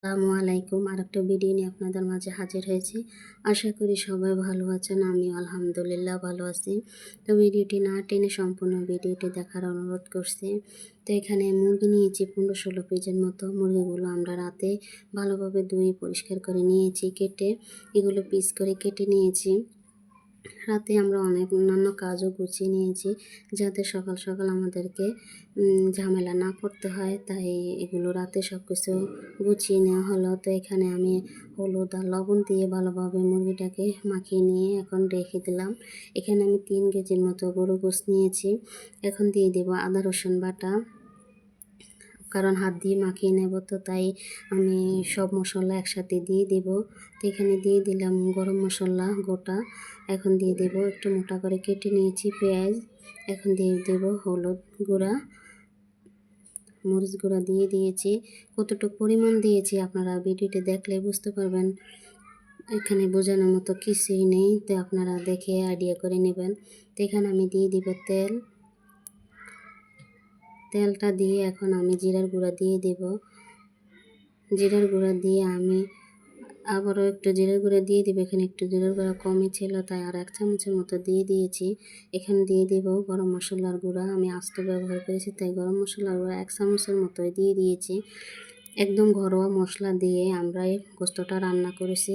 আসসালামু আলাইকুম। আরেকটা ভিডিও নিয়ে আপনাদের মাঝে হাজির হয়েছি। আশা করি সবাই ভালো আছেন। আমিও আলহামদুলিল্লাহ ভালো আছি। তো ভিডিওটি না টেনে সম্পূর্ণ ভিডিওটি দেখার অনুরোধ করছি। তো এখানে মুরগি নিয়েছি 15-16 পিসের মতো। মুরগিগুলো আমরা রাতে ভালোভাবে ধুয়ে পরিষ্কার করে নিয়েছি, কেটে এগুলো পিস করে কেটে নিয়েছি। রাতে আমরা অনেক অন্যান্য কাজও গুছিয়ে নিয়েছি, যাতে সকাল সকাল আমাদেরকে ঝামেলা না পড়তে হয়। তাই এগুলো রাতে সব কিছু গুছিয়ে নেওয়া হলো। তো এখানে আমি হলুদ আর লবণ দিয়ে ভালোভাবে মুরগিটাকে মাখিয়ে নিয়ে এখন রেখে দিলাম। এখানে আমি 3 কেজির মতো গরু গোশত নিয়েছি। এখন দিয়ে দেবো আদা রসুন বাটা, কারণ হাত দিয়ে মাখিয়ে নেব, তো তাই আমি সব মশলা একসাথে দিয়ে দেব। তো এখানে দিয়ে দিলাম গরম মশলা গোটা। এখন দিয়ে দেব একটু মোটা করে কেটে নিয়েছি পেঁয়াজ। এখন দিয়ে দেব হলুদ গুঁড়া, মরিচ গুঁড়া দিয়ে দিয়েছি। কতটুকু পরিমাণ দিয়েছি আপনারা ভিডিওটি দেখলে বুঝতে পারবেন। এখানে বোঝানোর মতো কিছুই নেই, তো আপনারা দেখে আইডিয়া করে নেবেন। তো এখানে আমি দিয়ে দিব তেল। তেলটা দিয়ে এখন আমি জিরার গুঁড়া দিয়ে দেব। জিরার গুঁড়া দিয়ে আমি আবারও একটু জিরার গুঁড়া দিয়ে দিব। এখানে একটু জিরার গুঁড়া কমই ছিল, তাই আর 1 চামচের মতো দিয়ে দিয়েছি। এখানে দিয়ে দেব গরম মশলার গুঁড়া। আমি আস্ত ব্যবহার করেছি, তাই গরম মশলার গুঁড়া 1 চামচের মতোই দিয়ে দিয়েছি। একদম ঘরোয়া মশলা দিয়ে আমরা এই গোস্তটা রান্না করেছি।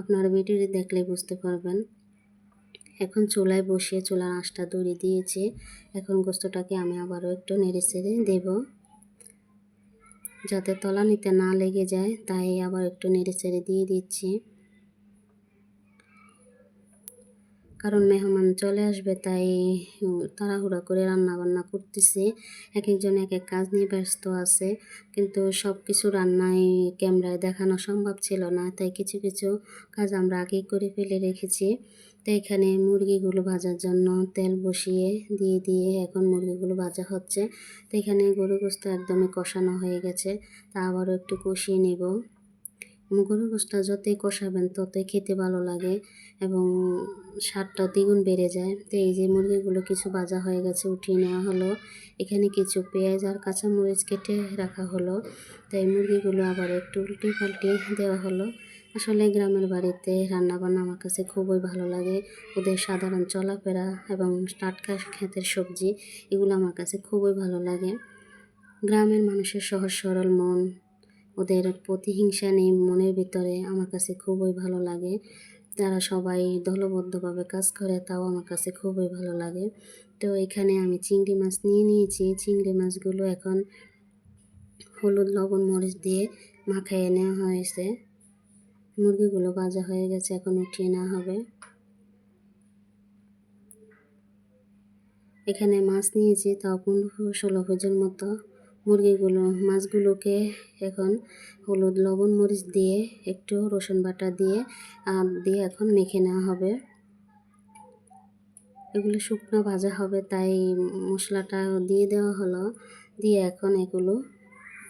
আপনারা ভিডিওটি দেখলে বুঝতে পারবেন। এখন চুলায় বসিয়ে চুলার আঁচটা ধরিয়ে দিয়েছি। এখন গোস্তটাকে আমি আবারও একটু নেড়ে চেড়ে দেব, যাতে তলানিতে না লেগে যায়। তাই আবার একটু নেড়ে চেড়ে দিয়ে দিচ্ছি, কারণ মেহমান চলে আসবে, তাই তাড়াহুড়া করে রান্না বান্না করতেছি। এক একজন এক এক কাজ নিয়ে ব্যস্ত আছে, কিন্তু সব কিছু রান্নায় ক্যামেরায় দেখানো সম্ভব ছিল না, তাই কিছু কিছু কাজ আমরা আগেই করে ফেলে রেখেছি। তো এখানে মুরগিগুলো ভাজার জন্য তেল বসিয়ে দিয়ে এখন মুরগিগুলো ভাজা হচ্ছে। তো এখানে গরু গোশত একদমই কষানো হয়ে গেছে, তা আবারও একটু কষিয়ে নেব। গরু গোশতটা যতই কষাবেন ততই খেতে ভালো লাগে এবং স্বাদটাও দ্বিগুণ বেড়ে যায়। তো এই যে মুরগিগুলো কিছু ভাজা হয়ে গেছে, উঠিয়ে নেওয়া হলো। এখানে কিছু পেঁয়াজ আর কাঁচামরিচ কেটে রাখা হলো। তাই মুরগিগুলো আবার একটু উল্টে পাল্টে দেওয়া হলো। আসলে গ্রামের বাড়িতে রান্নাবান্না আমার কাছে খুবই ভালো লাগে। ওদের সাধারণ চলাফেরা এবং টাটকা ক্ষেতের সবজি, এগুলো আমার কাছে খুবই ভালো লাগে। গ্রামের মানুষের সহজ সরল মন, ওদের প্রতিহিংসা নেই মনের ভিতরে, আমার কাছে খুবই ভালো লাগে। তারা সবাই দলবদ্ধভাবে কাজ করে, তাও আমার কাছে খুবই ভালো লাগে। তো এখানে আমি চিংড়ি মাছ নিয়ে নিয়েছি। চিংড়ি মাছগুলো এখন হলুদ লবণ মরিচ দিয়ে মাখিয়ে নেওয়া হয়েছে। মুরগিগুলো ভাজা হয়ে গেছে, এখন উঠিয়ে নেওয়া হবে। এখানে মাছ নিয়েছি, তাও 15-16 কেজির মতো। মাছগুলোকে এখন হলুদ লবণ মরিচ দিয়ে একটু রসুন বাটা দিয়ে এখন মেখে নেওয়া হবে। এগুলো শুকনো ভাজা হবে, তাই মশলাটা দিয়ে দেওয়া হলো। দিয়ে এখন এগুলো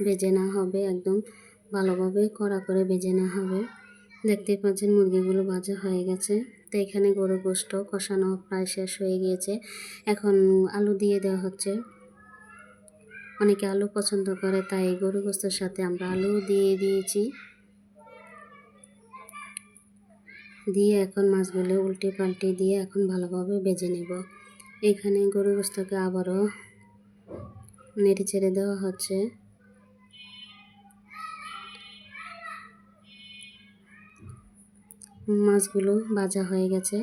ভেজে নেওয়া হবে, একদম ভালোভাবে কড়া করে ভেজে নেওয়া হবে। দেখতেই পাচ্ছেন মুরগিগুলো ভাজা হয়ে গেছে। তো এখানে গরু গোশত কষানো প্রায় শেষ হয়ে গিয়েছে। এখন আলু দিয়ে দেওয়া হচ্ছে। অনেকে আলু পছন্দ করে, তাই গরু গোশতের সাথে আমরা আলু দিয়ে দিয়েছি। দিয়ে এখন মাছগুলো উল্টে পাল্টে দিয়ে এখন ভালোভাবে ভেজে নেব। এখানে গরু গোশতকে আবারও নেড়ে চেড়ে দেওয়া হচ্ছে। মাছগুলো ভাজা হয়ে গেছে,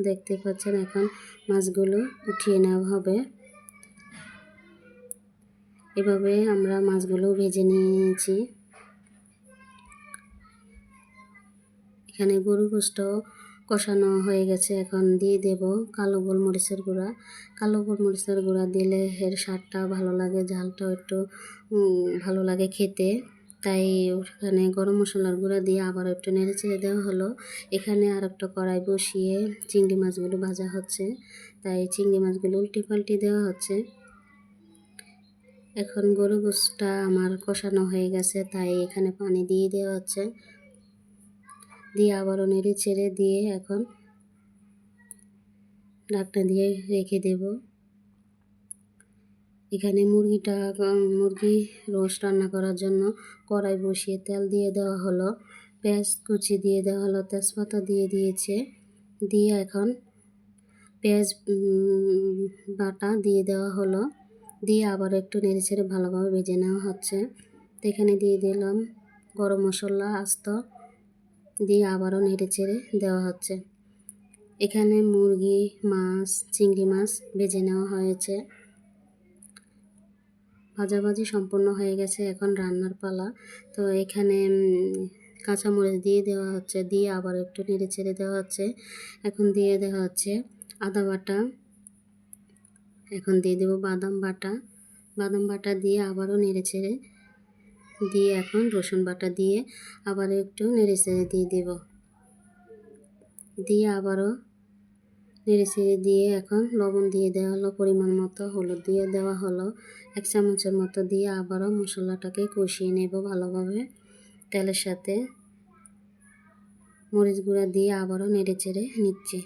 দেখতে পাচ্ছেন। এখন মাছগুলো উঠিয়ে নেওয়া হবে। এভাবে আমরা মাছগুলো ভেজে নিয়েছি। এখানে গরু গোশত কষানো হয়ে গেছে, এখন দিয়ে দেব কালো গোলমরিচের গুঁড়া। কালো গোলমরিচের গুঁড়া দিলে এর স্বাদটা ভালো লাগে, ঝালটাও একটু ভালো লাগে খেতে। তাই ওখানে গরম মশলার গুঁড়া দিয়ে আবার একটু নেড়ে চেড়ে দেওয়া হলো। এখানে আর একটা কড়াই বসিয়ে চিংড়ি মাছগুলো ভাজা হচ্ছে, তাই চিংড়ি মাছগুলো উল্টে পাল্টে দেওয়া হচ্ছে। এখন গরু গোশতটা আমার কষানো হয়ে গেছে, তাই এখানে পানি দিয়ে দেওয়া হচ্ছে। দিয়ে আবারও নেড়ে ছেড়ে দিয়ে এখন ঢাকনা দিয়ে রেখে দেব। এখানে মুরগি রোস্ট রান্না করার জন্য কড়াই বসিয়ে তেল দিয়ে দেওয়া হলো, পেঁয়াজ কুচি দিয়ে দেওয়া হলো, তেজপাতা দিয়ে দিয়েছে, দিয়ে এখন পেঁয়াজ বাটা দিয়ে দেওয়া হলো, দিয়ে আবার একটু নেড়েচেড়ে ভালোভাবে ভেজে নেওয়া হচ্ছে। তো এখানে দিয়ে দিলাম গরম মশলা আস্ত, দিয়ে আবারও নেড়েচেড়ে দেওয়া হচ্ছে। এখানে মুরগি, মাছ, চিংড়ি মাছ ভেজে নেওয়া হয়েছে। ভাজাভাজি সম্পূর্ণ হয়ে গেছে, এখন রান্নার পালা। তো এখানে কাঁচামরিচ দিয়ে দেওয়া হচ্ছে, দিয়ে আবার একটু নেড়েচেড়ে দেওয়া হচ্ছে। এখন দিয়ে দেওয়া হচ্ছে আদা বাটা, এখন দিয়ে দেবো বাদাম বাটা দিয়ে আবারও নেড়েচেড়ে দিয়ে এখন রসুন বাটা দিয়ে আবার একটু নেড়েচেড়ে দিয়ে দেব, দিয়ে আবারও নেড়েচেড়ে দিয়ে এখন লবণ দিয়ে দেওয়া হলো, পরিমাণ মতো হলুদ দিয়ে দেওয়া হলো 1 চামচের মতো, দিয়ে আবারও মশলাটাকে কষিয়ে নেব ভালোভাবে। তেলের সাথে মরিচ গুঁড়া দিয়ে আবারও নেড়েচেড়ে নিচ্ছি।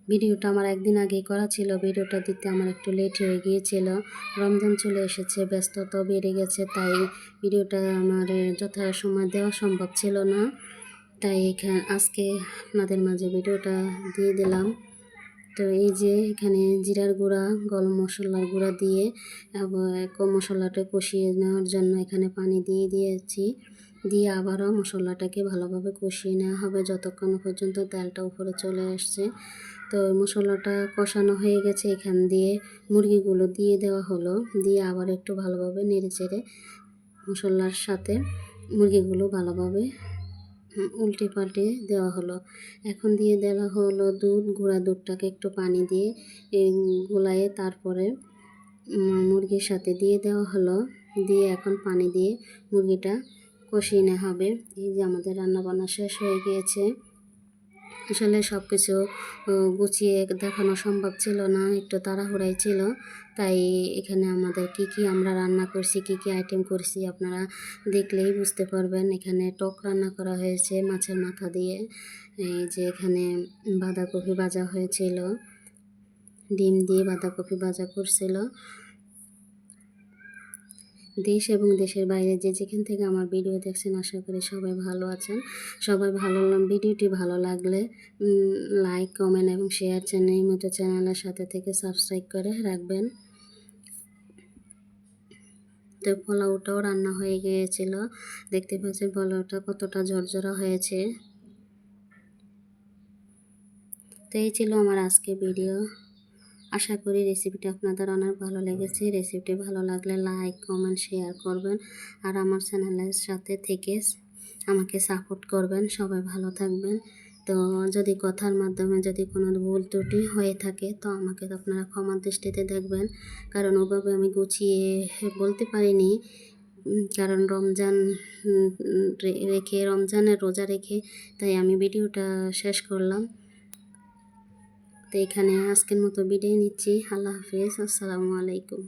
ভিডিওটা আমার একদিন আগেই করা ছিল, ভিডিওটা দিতে আমার একটু লেট হয়ে গিয়েছিল। রমজান চলে এসেছে, ব্যস্ততা বেড়ে গেছে, তাই ভিডিওটা আমার যথাসময়ে দেওয়া সম্ভব ছিল না। তাই আজকে আপনাদের মাঝে ভিডিওটা দিয়ে দিলাম। তো এই যে এখানে জিরার গুঁড়া, গরম মশলার গুঁড়া দিয়ে মশলাটা কষিয়ে নেওয়ার জন্য এখানে পানি দিয়ে দিয়েছি, দিয়ে আবারও মশলাটাকে ভালোভাবে কষিয়ে নেওয়া হবে যতক্ষণ পর্যন্ত তেলটা উপরে চলে আসছে। তো মশলাটা কষানো হয়ে গেছে, এখান দিয়ে মুরগিগুলো দিয়ে দেওয়া হলো, দিয়ে আবার একটু ভালোভাবে নেড়েচেড়ে মশলার সাথে মুরগিগুলো ভালোভাবে উল্টে পাল্টে দেওয়া হলো। এখন দিয়ে দেওয়া হলো গুঁড়া দুধটাকে একটু পানি দিয়ে গোলায়ে তারপরে মুরগির সাথে দিয়ে দেওয়া হলো, দিয়ে এখন পানি দিয়ে মুরগিটা কষিয়ে নেওয়া হবে। এই যে আমাদের রান্নাবান্না শেষ হয়ে গিয়েছে। আসলে সব কিছু গুছিয়ে দেখানো সম্ভব ছিল না, একটু তাড়াহুড়াই ছিল। তাই এখানে আমাদের কি আমরা রান্না করছি, কি আইটেম করছি আপনারা দেখলেই বুঝতে পারবেন। এখানে টক রান্না করা হয়েছে মাছের মাথা দিয়ে, এই যে এখানে বাঁধাকপি ভাজা হয়েছিল, ডিম দিয়ে বাঁধাকপি ভাজা করছিল। দেশ এবং দেশের বাইরে যে যেখান থেকে আমার ভিডিও দেখছেন আশা করি সবাই ভালো আছেন। সবাই ভিডিওটি ভালো লাগলে লাইক, কমেন্ট এবং শেয়ার চ্যানেলের সাথে থেকে সাবস্ক্রাইব করে রাখবেন। তো পোলাওটাও রান্না হয়ে গিয়েছিল, দেখতে পাচ্ছেন পোলাওটা কতটা ঝরঝরা হয়েছে। তো এই ছিল আমার আজকে ভিডিও। আশা করি রেসিপিটা আপনাদের অনেক ভালো লেগেছে। রেসিপিটি ভালো লাগলে লাইক, কমেন্ট, শেয়ার করবেন আর আমার চ্যানেলের সাথে থেকে আমাকে সাপোর্ট করবেন। সবাই ভালো থাকবেন। তো যদি কথার মাধ্যমে যদি কোনো ভুল ত্রুটি হয়ে থাকে তো আমাকে আপনারা ক্ষমার দৃষ্টিতে দেখবেন, কারণ ওভাবে আমি গুছিয়ে বলতে পারিনি, কারণ রমজানের রোজা রেখে তাই আমি ভিডিওটা শেষ করলাম। তো এখানে আজকের মতো বিদায় নিচ্ছি। আল্লাহ হাফেজ, আসসালামু আলাইকুম।